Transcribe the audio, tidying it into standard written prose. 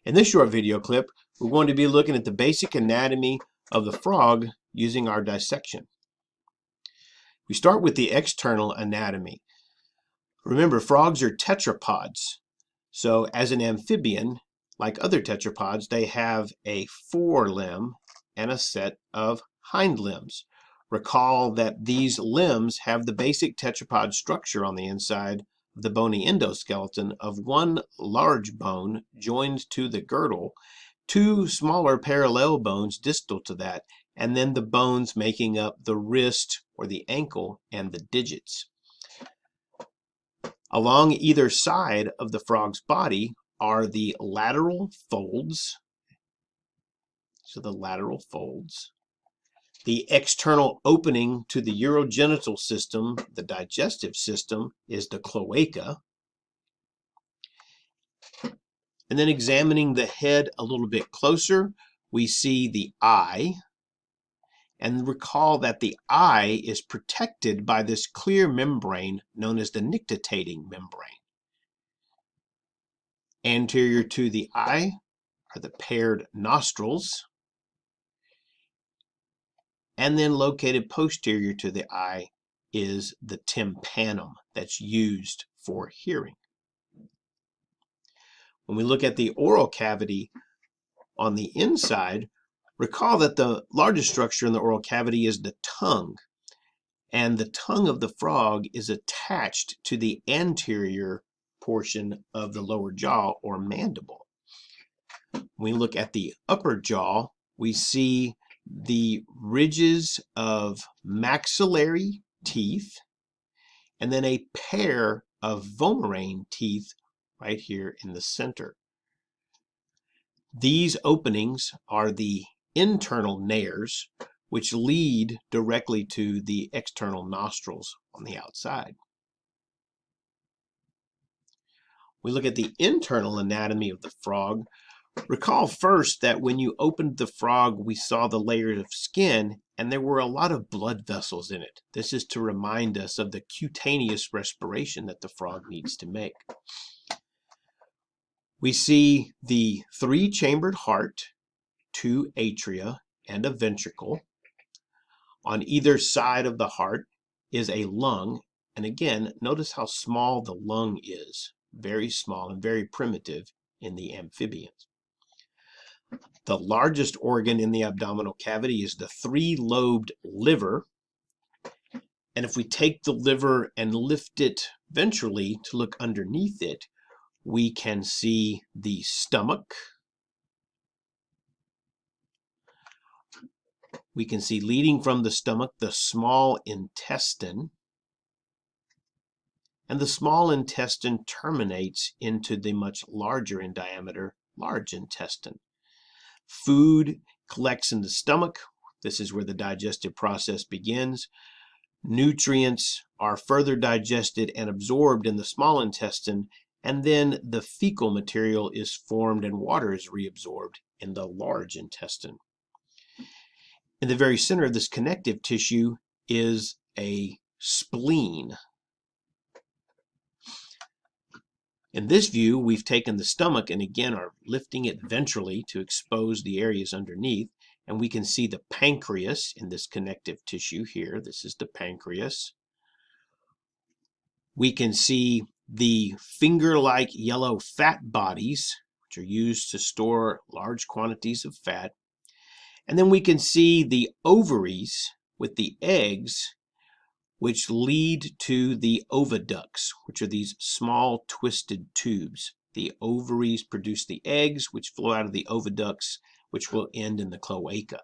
In this short video clip, we're going to be looking at the basic anatomy of the frog using our dissection. We start with the external anatomy. Remember, frogs are tetrapods. So as an amphibian, like other tetrapods, they have a forelimb and a set of hind limbs. Recall that these limbs have the basic tetrapod structure on the inside of the bony endoskeleton of one large bone joined to the girdle, two smaller parallel bones distal to that, and then the bones making up the wrist or the ankle and the digits. Along either side of the frog's body are the lateral folds. So the lateral folds. The external opening to the urogenital system, the digestive system, is the cloaca. And then examining the head a little bit closer, we see the eye. And recall that the eye is protected by this clear membrane known as the nictitating membrane. Anterior to the eye are the paired nostrils. And then located posterior to the eye is the tympanum that's used for hearing. When we look at the oral cavity on the inside, recall that the largest structure in the oral cavity is the tongue. And the tongue of the frog is attached to the anterior portion of the lower jaw or mandible. When we look at the upper jaw, we see the ridges of maxillary teeth and then a pair of vomerine teeth right here in the center. These openings are the internal nares, which lead directly to the external nostrils on the outside. We look at the internal anatomy of the frog. Recall first that when you opened the frog, we saw the layers of skin and there were a lot of blood vessels in it. This is to remind us of the cutaneous respiration that the frog needs to make. We see the three-chambered heart, two atria, and a ventricle. On either side of the heart is a lung. And again, notice how small the lung is. Very small and very primitive in the amphibians. The largest organ in the abdominal cavity is the three-lobed liver. And if we take the liver and lift it ventrally to look underneath it, we can see the stomach. We can see leading from the stomach the small intestine. And the small intestine terminates into the much larger in diameter large intestine. Food collects in the stomach. This is where the digestive process begins. Nutrients are further digested and absorbed in the small intestine, and then the fecal material is formed and water is reabsorbed in the large intestine. In the very center of this connective tissue is a spleen. In this view, we've taken the stomach and again are lifting it ventrally to expose the areas underneath. And we can see the pancreas in this connective tissue here. This is the pancreas. We can see the finger-like yellow fat bodies, which are used to store large quantities of fat. And then we can see the ovaries with the eggs, which lead to the oviducts, which are these small twisted tubes. The ovaries produce the eggs, which flow out of the oviducts, which will end in the cloaca.